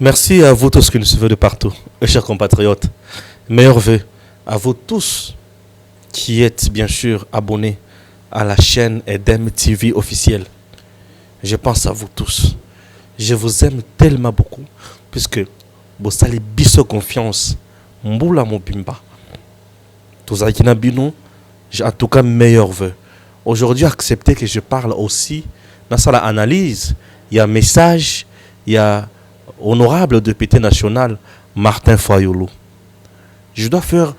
Merci à vous tous qui nous suivez de partout, mes chers compatriotes. Meilleurs vœux à vous tous qui êtes bien sûr abonnés à la chaîne Edem TV officielle. Je pense à vous tous. Je vous aime tellement beaucoup puisque vous allez biso confiance. Mboula Mobimba. Tous j'ai en tout cas meilleurs vœux. Aujourd'hui, acceptez que je parle aussi dans la analyse. Il y a un message, il y a honorable député national Martin Fayulu. Je dois faire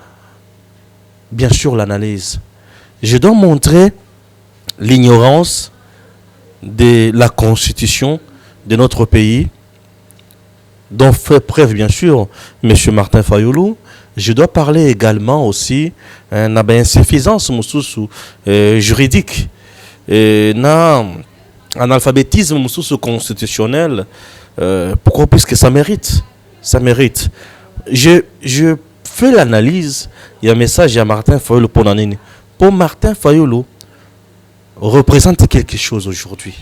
bien sûr l'analyse. Je dois montrer l'ignorance de la constitution de notre pays, dont fait preuve bien sûr M. Martin Fayulu. Je dois parler également aussi d'une insuffisance juridique, d'un analphabétisme constitutionnel. Pourquoi? Puisque ça mérite. Ça mérite. Je fais l'analyse. Il y a un message à Martin Fayulu pour Nanini. Pour Martin Fayulu, représente quelque chose aujourd'hui.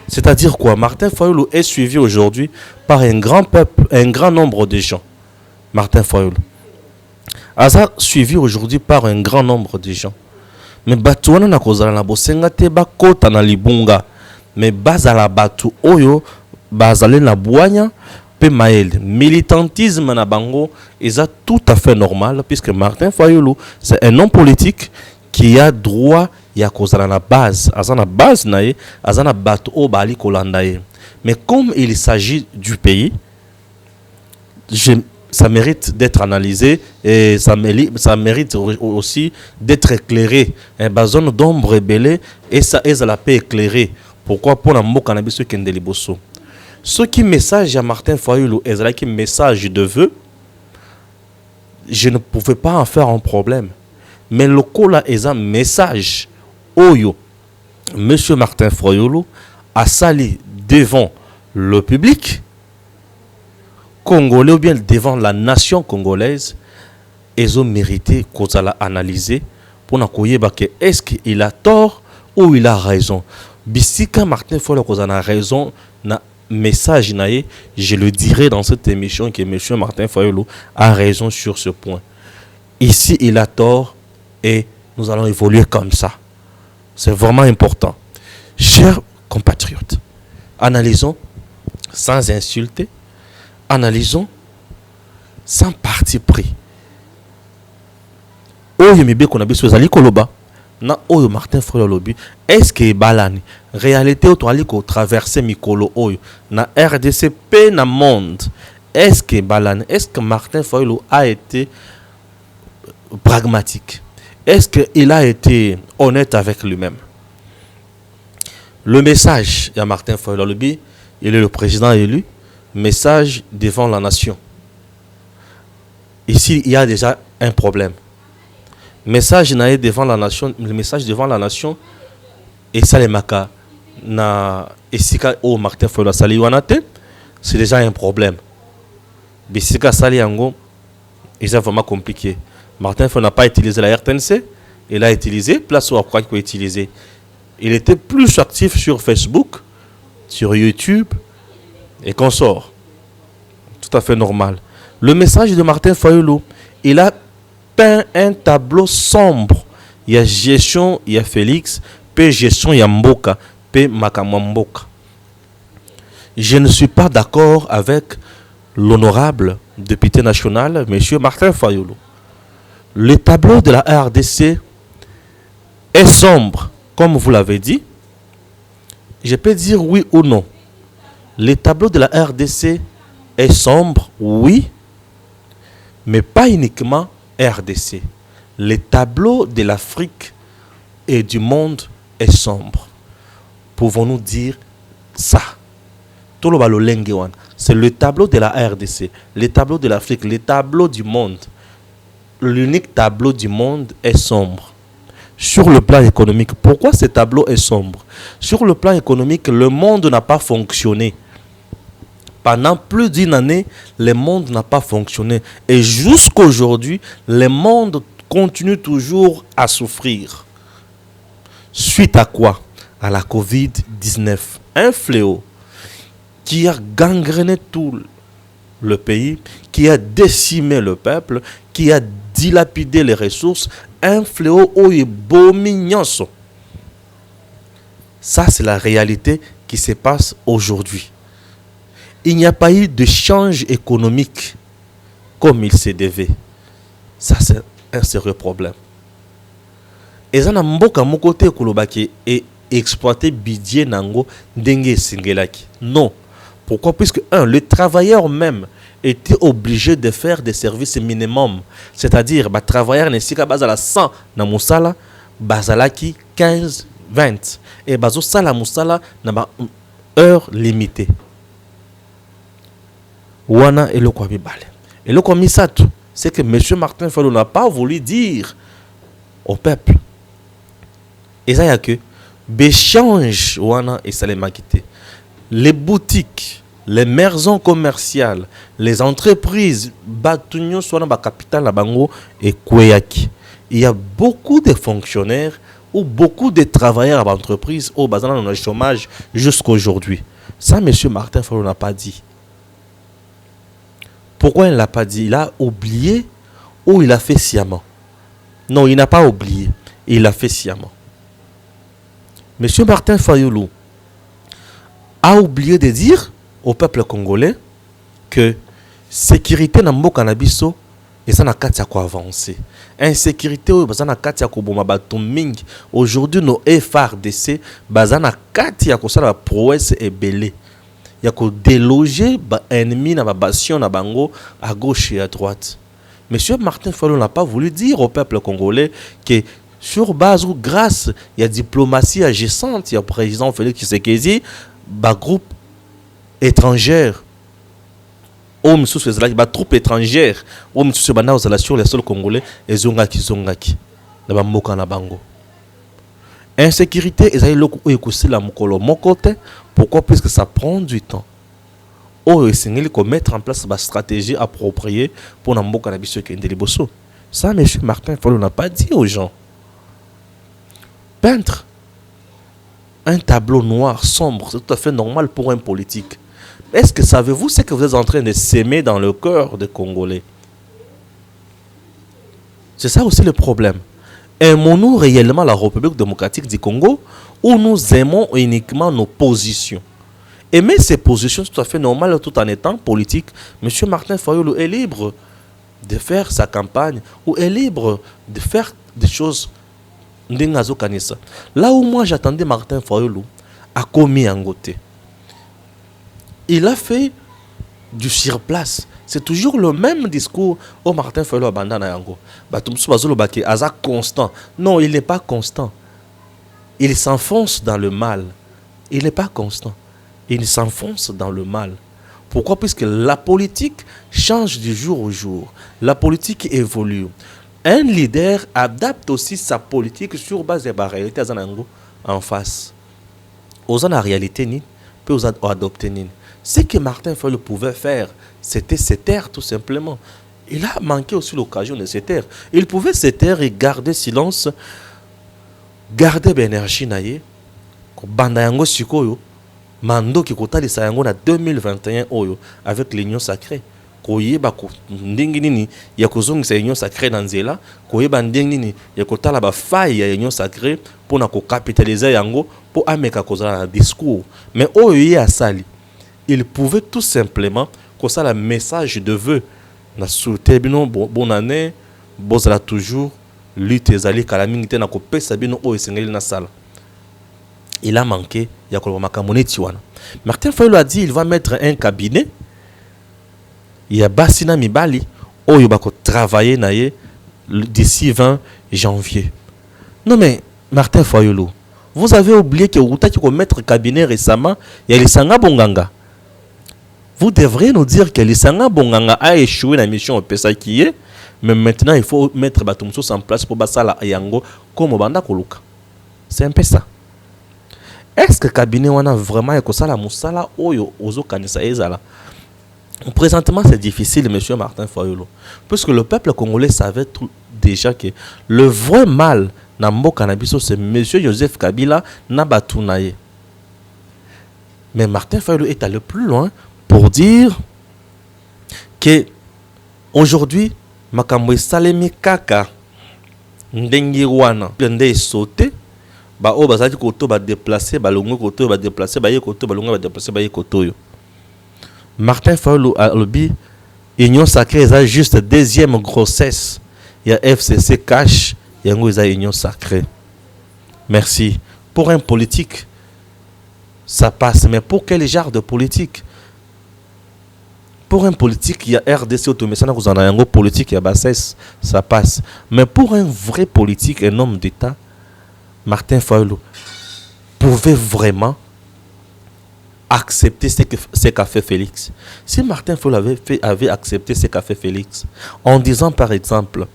C'est-à-dire quoi? Martin Fayulu est suivi aujourd'hui par un grand peuple, un grand nombre de gens. Martin Fayulu. Aza suivi aujourd'hui par un grand nombre de gens. Mais batuana na kozala na bosenga te bakota na libunga. Mais bazala batu oyo bazale na boanya pe mael. Militantisme na bango est tout à fait normal puisque Martin Fayulu c'est un homme politique qui a droit ya kozala na base. Aza na base na ye, aza na batu o bali kolanda ye. Mais comme il s'agit du pays, ça mérite d'être analysé et ça mérite aussi d'être éclairé. Une zone d'ombre ébélée et ça la paix éclairée. Pourquoi? Pour la mot cannabis qui est liboso. Ce qui message à Martin Fayulu est là qui message de vœux. Je ne pouvais pas en faire un problème. Mais le cola est un message. Oyo, Monsieur Martin Fayulu a sali devant le public congolais ou bien devant la nation congolaise, ils ont mérité qu'on a analysé pour nous que est-ce qu'il a tort ou il a raison. Bisika Martin Fayulu qu'on a raison, na message naé, je le dirai dans cette émission que M. Martin Fayulu a raison sur ce point. Ici il a tort et nous allons évoluer comme ça. C'est vraiment important. Chers compatriotes, analysons sans insulter. Analysons sans parti pris. Oyo mibe qu'on a biso zali koloba na oyo Martin Fayulu lobi est-ce que balani réalité o toali ko traverser mikolo oyo na RDC pe na monde est-ce que balani est-ce que Martin Fayulu a été pragmatique? Est-ce qu'il a été honnête avec lui-même? Le message de Martin Fayulu lobi, il est le président élu. Message devant la nation. Ici, il y a déjà un problème. Message devant la nation, le message devant la nation, et ça les maka na esika o Martin Fayulu sali wanate, c'est déjà un problème. Bisika sali yango, c'est vraiment compliqué. Martin Fayulu n'a pas utilisé la RTNC, il a utilisé place où il faut utiliser. Il était plus actif sur Facebook, sur YouTube et qu'on sort. Tout à fait normal. Le message de Martin Fayulu, il a peint un tableau sombre. Il y a gestion, il y a Félix, puis gestion, il y a Mboka, puis Makamamboka. Je ne suis pas d'accord avec l'honorable député national, M. Martin Fayulu. Le tableau de la RDC est sombre, comme vous l'avez dit. Je peux dire oui ou non. Le tableau de la RDC est sombre, oui, mais pas uniquement RDC. Le tableau de l'Afrique et du monde est sombre. Pouvons-nous dire ça? C'est le tableau de la RDC, le tableau de l'Afrique, le tableau du monde. L'unique tableau du monde est sombre. Sur le plan économique, pourquoi ce tableau est sombre? Sur le plan économique, le monde n'a pas fonctionné. Pendant plus d'une année, le monde n'a pas fonctionné. Et jusqu'aujourd'hui, le monde continue toujours à souffrir. Suite à quoi? À la Covid-19. Un fléau qui a gangréné tout le pays, qui a décimé le peuple, qui a dilapidé les ressources, un fléau où il mignon. Ça, c'est la réalité qui se passe aujourd'hui. Il n'y a pas eu de change économique comme il se devait. Ça, c'est un sérieux problème. Et ça, mboka mon côté kolobaki et exploiter budget nango dengue singelaki. Non. Pourquoi? Puisque le travailleur même était obligé de faire des services minimums. C'est-à-dire, travailleur n'est pas basala 100 na musala, basalaki 15, 20. Et bazo sala musala na heure limitée. Wana et le kwami bale. Et le kwami satu, c'est que M. Martin Fayulu n'a pas voulu dire au peuple. Et ça y a que l'échange wana et ça les quitté. Les boutiques, les maisons commerciales, les entreprises, batunyo soit dans capitale la bango et kweyaki. Il y a beaucoup de fonctionnaires ou beaucoup de travailleurs à l'entreprise au bazar dans le chômage jusqu'à aujourd'hui. Ça, M. Martin Fayulu n'a pas dit. Pourquoi il ne l'a pas dit? Il a oublié ou il a fait sciemment? Non, il n'a pas oublié. Il l'a fait sciemment. M. Martin Fayulu a oublié de dire au peuple congolais que sécurité na mboka na biso eza na kati ya ko avancer. Insécurité oyo baza na kati ya ko boma bato mingi. Aujourd'hui nos FARDC baza na kati ya ko sala prouesse ebele. Ya ko déloger ba ennemi na ba bastion na bango à gauche et à droite. Monsieur Martin Fayulu n'a pas voulu dire au peuple congolais que sur base ou grâce il y a diplomatie agissante, il y a président Félix Tshisekedi, ba groupe étrangère, homme sous ba troupe étrangère, homme sous bana aux relations les sols congolais et zongaki na ba mboka na bango. Insécurité ezali loko ekosi la mokolo mokote. Pourquoi? Puisque ça prend du temps. Il faut mettre en place une stratégie appropriée pour na mboka na biso kende liboso. Ça, M. Martin Fayulu n'a pas dit aux gens. Peindre un tableau noir, sombre, c'est tout à fait normal pour un politique. Est-ce que savez-vous ce que vous êtes en train de s'aimer dans le cœur des Congolais? C'est ça aussi le problème. Aimons-nous réellement la République démocratique du Congo ou nous aimons uniquement nos positions? Aimer ces positions, c'est tout à fait normal tout en étant politique. M. Martin Fayulu est libre de faire sa campagne ou est libre de faire des choses. Là où moi j'attendais Martin Fayulu a commis un côté. Il a fait du surplace. C'est toujours le même discours au Martin Fayulu à Bandana Yango. Constant. Non, il n'est pas constant. Il s'enfonce dans le mal. Il n'est pas constant. Il s'enfonce dans le mal. Pourquoi? Puisque la politique change du jour au jour. La politique évolue. Un leader adapte aussi sa politique sur base de la réalité en face. Aux la réalité ni peut adopter ni. Ce que Martin Fayulu pouvait faire, c'était se taire tout simplement. Il a manqué aussi l'occasion de se taire. Il pouvait se taire et garder silence, garder l'énergie naie. Banda yango sikoyo, mando ki kota lisa yango na 2021 oyo avec l'union sacrée. Koyeba ko ndingi nini ya kozongisa union sacrée na nzela, koyeba ndingi nini ya kotala ba faille ya union sacrée pour na ko capitaliser yango pour ameka kozala na discours. Mais oyo ye asali, il pouvait tout simplement que ça le message de vœu na souhaiter bino bonne année, bozala toujours lutte ezali kala mingi te na ko pesa bino oyo esengeli na sala. Il a manqué ya ko makamone tiwana. Martin Fayulu a dit il va mettre un cabinet. Il y a Bassina Mibali oyo bako travailler na ye d'ici 20 janvier. Non mais Martin Fayulu, vous avez oublié que vous avez mettre cabinet récemment, il y a Lisanga Bonganga. Vous devriez nous dire que Lisanga Bonganga a échoué dans la mission au PSA qui est, mais maintenant il faut mettre Batumso en place pour Basala Yango comme Banda Koluka. C'est un peu ça. Est-ce que le cabinet a vraiment écouté la moussala oyo ozo kanisa ezala? Présentement, c'est difficile, M. Martin Fayulu, puisque le peuple congolais savait déjà que le vrai mal dans le cannabis, c'est M. Joseph Kabila Nabatunaye. Mais Martin Fayulu est allé plus loin pour dire que aujourd'hui makambo esalemi kaka ndenge wana nde sauté ba o bazali koto ba déplacer ba longo koto ba déplacer ba ye koto ba longo ba déplacer ba ye koto yo. Martin Fayulu alobi union sacrée est juste deuxième grossesse. Il y a FCC cash yango eza union sacrée. Merci. Pour un politique ça passe, mais pour quel genre de politique? Pour un politique, il y a RDC automatiquement vous en avez un politique, il y a bassesse, ça passe. Mais pour un vrai politique, un homme d'État, Martin Fayulu pouvait vraiment accepter ce qu'a fait Félix. Si Martin Fayulu avait accepté ce qu'a fait Félix, en disant par exemple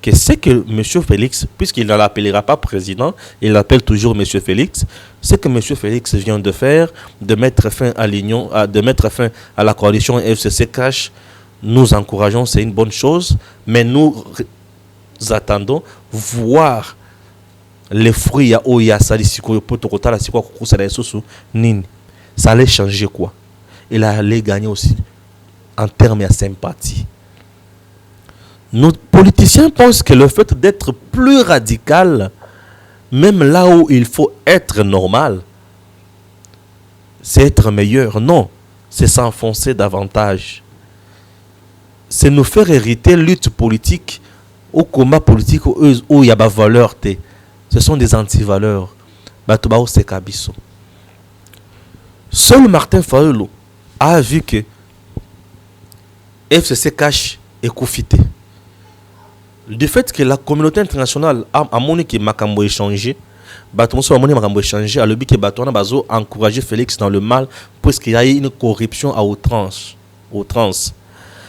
que c'est que M. Félix, puisqu'il ne l'appellera pas président, il l'appelle toujours M. Félix, ce que M. Félix vient de faire, de mettre fin à l'union, de mettre fin à la coalition FCC Cash, nous encourageons, c'est une bonne chose, mais nous attendons voir les fruits ça allait changer quoi? Il allait gagner aussi en termes de sympathie. Nos politiciens pensent que le fait d'être plus radical, même là où il faut être normal, c'est être meilleur. Non, c'est s'enfoncer davantage. C'est nous faire hériter lutte politique ou combat politique où il y a des valeurs. Ce sont des antivaleurs. Seul Martin Fayulu a vu que FCC Cash est confité. Du fait que la communauté internationale a montré que Makambo échangé, à l'objet que Batouana Bazo a encouragé Félix dans le mal, puisqu'il y a eu une corruption à outrance.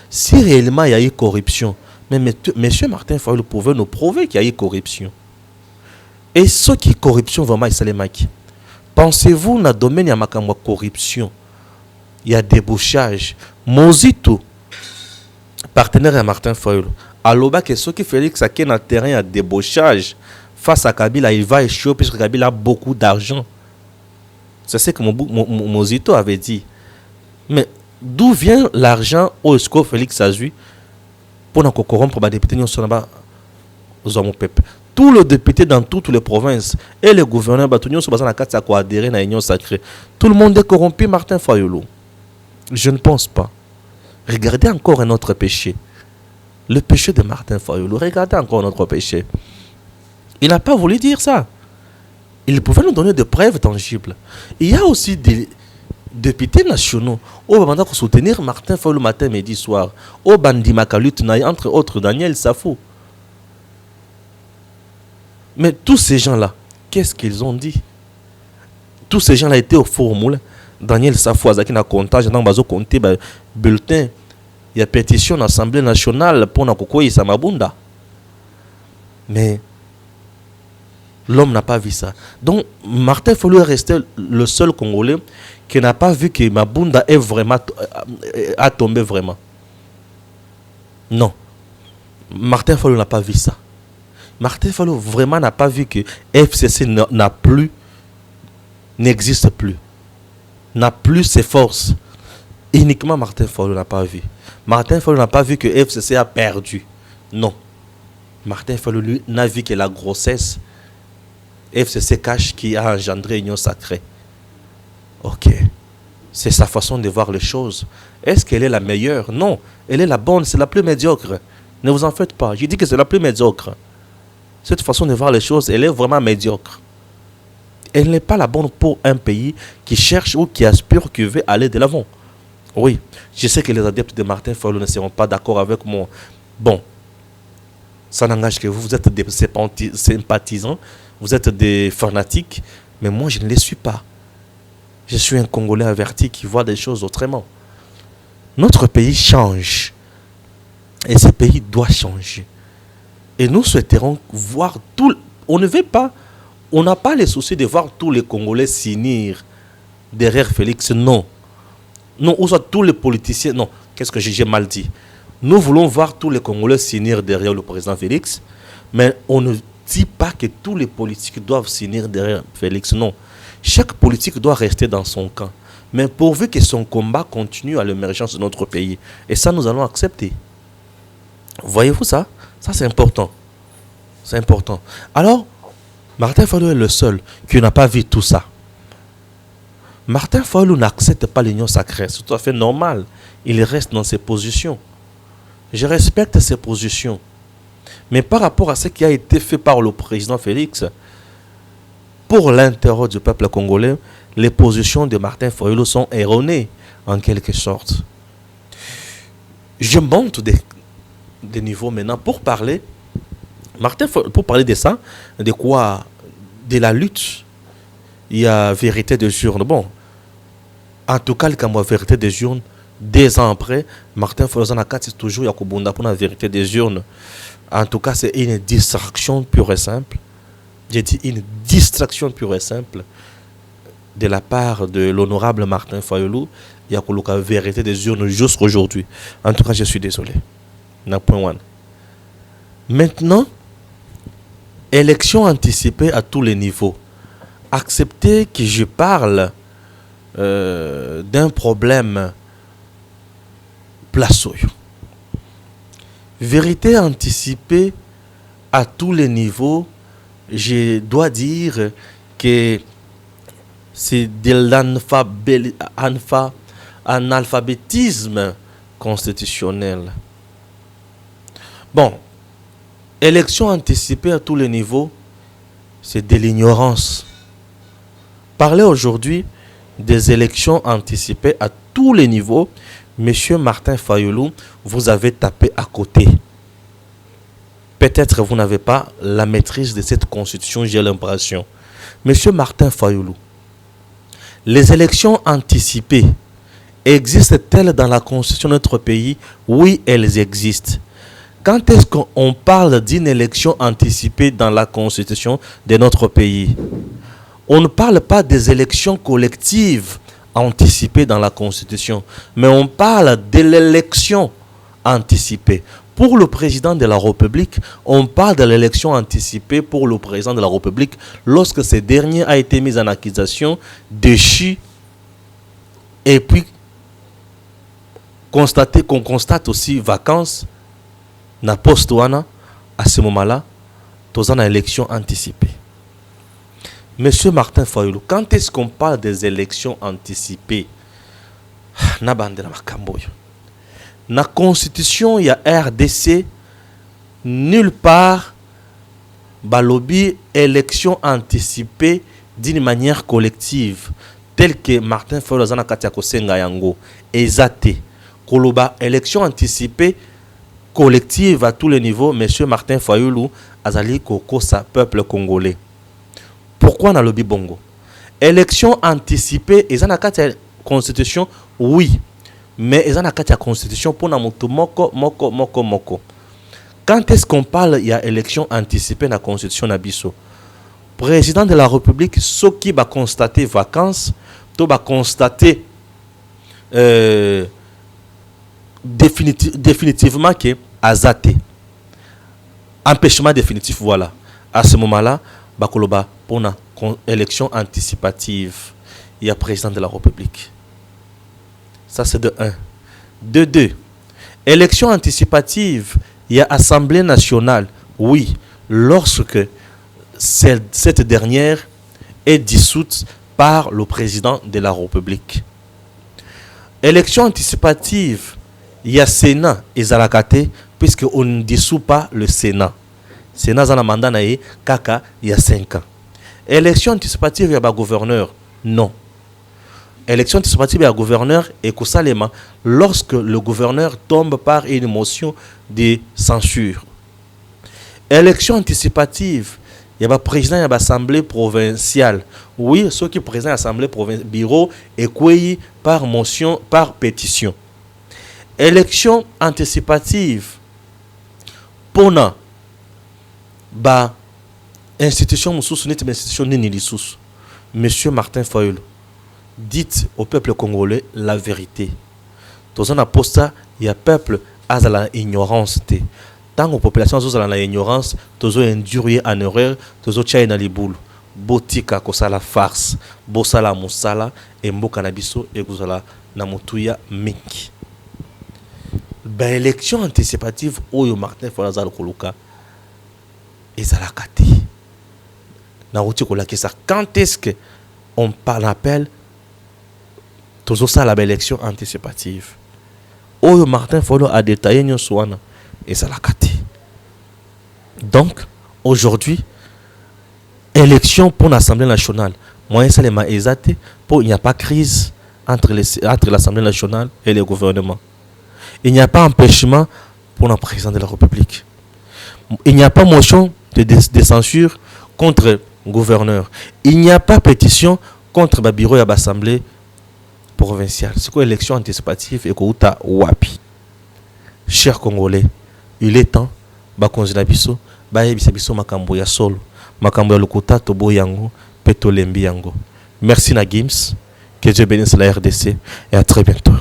Si réellement il y a eu corruption, mais M. Martin Fayulu pouvait nous prouver qu'il y a eu corruption. Et ce qui est corruption, vraiment, c'est les maquis. Pensez-vous dans le domaine de la corruption, il y a débauchage. Mozito, partenaire à Martin Fayulu, alors que ce qui Félix a un terrain à débauchage face à Kabila, il va échouer puisque Kabila a beaucoup d'argent. C'est ce que Mozito avait dit. Mais d'où vient l'argent au score Félix a eu pour nous corrompre les députés aux peuple? Tous les députés dans toutes les provinces et les gouverneurs adhérer à l'union sacrée. Tout le monde est corrompu, Martin Fayulu. Je ne pense pas. Regardez encore un autre péché. Le péché de Martin Fayulu. Regardez encore notre péché. Il n'a pas voulu dire ça. Il pouvait nous donner des preuves tangibles. Il y a aussi des députés nationaux au moment de soutenir Martin Fayulu matin, midi, soir. Au Bandima Kalut, entre autres Daniel Safou. Mais tous ces gens-là, qu'est-ce qu'ils ont dit? Tous ces gens-là étaient au formule. Daniel Safou, qui n'a comptage, dans le compté bulletin. Il y a pétition à l'Assemblée nationale pour Nakokoye Samabunda. Mais l'homme n'a pas vu ça. Donc, Martin Fayulu est resté le seul Congolais qui n'a pas vu que Mabunda est vraiment, a tombé vraiment. Non. Martin Fayulu n'a pas vu ça. Martin Fayulu vraiment n'a pas vu que FCC n'existe plus. N'a plus ses forces. Uniquement Martin Fayulu n'a pas vu. Martin Fayulu n'a pas vu que FCC a perdu. Non. Martin Fayulu n'a vu que la grossesse FCC Cash qui a engendré Union Sacrée. Ok. C'est sa façon de voir les choses. Est-ce qu'elle est la meilleure? Non. Elle est la bonne, c'est la plus médiocre. Ne vous en faites pas. Je dis que c'est la plus médiocre. Cette façon de voir les choses, elle est vraiment médiocre. Elle n'est pas la bonne pour un pays qui cherche ou qui aspire, qui veut aller de l'avant. Oui, je sais que les adeptes de Martin Fayulu ne seront pas d'accord avec moi. Bon, ça n'engage que vous. Vous êtes des sympathisants, vous êtes des fanatiques, mais moi je ne les suis pas. Je suis un Congolais averti qui voit des choses autrement. Notre pays change. Et ce pays doit changer. Et nous souhaiterons voir tout. On ne veut pas. On n'a pas les soucis de voir tous les Congolais s'unir derrière Félix. Non. Non, ou soit tous les politiciens. Non, qu'est-ce que j'ai mal dit? Nous voulons voir tous les Congolais s'unir derrière le président Félix. Mais on ne dit pas que tous les politiques doivent s'unir derrière Félix. Non. Chaque politique doit rester dans son camp. mais pourvu que son combat continue à l'émergence de notre pays. Et ça, nous allons accepter. Voyez-vous ça? Ça, c'est important. C'est important. Alors, Martin Fayulu est le seul qui n'a pas vu tout ça. Martin Fayulu n'accepte pas l'union sacrée. C'est tout à fait normal. Il reste dans ses positions. Je respecte ses positions. Mais par rapport à ce qui a été fait par le président Félix, pour l'intérêt du peuple congolais, les positions de Martin Fayulu sont erronées, en quelque sorte. Je monte des niveaux maintenant pour parler, pour parler de ça, de quoi? De la lutte. Il y a vérité des urnes. Bon, en tout cas, quand la vérité des urnes, 2 ans après, Martin Fayulu c'est toujours Yakubunda pour la vérité des urnes. En tout cas, c'est une distraction pure et simple. J'ai dit une distraction pure et simple de la part de l'honorable Martin Fayulu. Il y a la vérité des urnes jusqu'aujourd'hui. En tout cas, je suis désolé. Maintenant, élection anticipée à tous les niveaux. Acceptez que je parle d'un problème plaçoyo. Vérité anticipée à tous les niveaux, je dois dire que c'est de l'analphabétisme constitutionnel. Bon, élection anticipée à tous les niveaux, c'est de l'ignorance. Parler aujourd'hui des élections anticipées à tous les niveaux, Monsieur Martin Fayulu, vous avez tapé à côté. Peut-être vous n'avez pas la maîtrise de cette constitution, j'ai l'impression. Monsieur Martin Fayulu, les élections anticipées existent-elles dans la constitution de notre pays? Oui, elles existent. Quand est-ce qu'on parle d'une élection anticipée dans la constitution de notre pays? On ne parle pas des élections collectives anticipées dans la constitution, mais on parle de l'élection anticipée. Pour le président de la République, on parle de l'élection anticipée pour le président de la République lorsque ce dernier a été mis en accusation, déchu, et puis qu'on constate aussi vacances, na poste wana, à ce moment-là, tous en élection anticipée. Monsieur Martin Fayulu, quand est-ce qu'on parle des élections anticipées? Na bandera makamboyo. Na constitution, il y a RDC, nulle part, balobi élection anticipée d'une manière collective, telle que Martin Fayulu zana katia kosenga yango, ezate, koloba élection anticipée collective à tous les niveaux, Monsieur Martin Fayulu azali kokosa peuple congolais. Pourquoi na lobi bongo? Élection anticipée, ezana katia constitution, oui. Mais ils ont la constitution pour la moko. Quand est-ce qu'on parle il y a élection anticipée dans la constitution nabiso? Président de la République, ce qui va constater vacances, tout va constater définitivement que azate. Empêchement définitif, voilà. À ce moment-là, bakoloba pour une élection anticipative, il y a président de la République. Ça, c'est de 1. De 2. Élection anticipative, il y a Assemblée nationale. Oui, lorsque cette dernière est dissoute par le président de la République. Élection anticipative, il y a Sénat et Zalakate, puisqu'on ne dissout pas le Sénat. Sénat, Zana Mandanae, Kaka, il y a 5 ans. Élection anticipative, il y a gouverneur. Non. Élection anticipative à gouverneur et Kosalema lorsque le gouverneur tombe par une motion de censure. Élection anticipative, il y a président de l'Assemblée provinciale. Oui, ceux qui président de l'Assemblée provinciale, bureau et quoi par motion, par pétition. Élection anticipative, pona, ba, institution moussous, n'est institution ni Monsieur Martin Fayulu. Dites au peuple congolais la vérité. Dans un apostat, il y a peuple à la ignorance. Tant que la population a la ignorance, tous ont enduré en erreur, tous ont tchaï dans les boules. botika kosala farce bosala mosala et mboka na biso ekozala na motuya mingi. Ba élection anticipative oyo Martin Fayulu azali koluka ezalaka te. Na roti kolakisa quand est-ce que on appelle toujours ça la élection anticipative. Oyo Martin Fayulu a détaillé nyonso wana ezalaka te. Donc aujourd'hui élection pour l'Assemblée nationale. Moi, ça les m'a exaté pour il n'y a pas crise entre l'Assemblée nationale et le gouvernement. Il n'y a pas empêchement pour le président de la République. Il n'y a pas motion de censure contre le gouverneur. Il n'y a pas pétition contre le bureau de l'Assemblée provinciale. C'est quoi l'élection anticipative et quoi wapi. Chers Congolais, il est temps bakonzina biso bayebisa biso makambo ya solo. Makambo ya lokota tobo yango peto lembi yango. Merci na Gims, que Dieu bénisse la RDC et à très bientôt.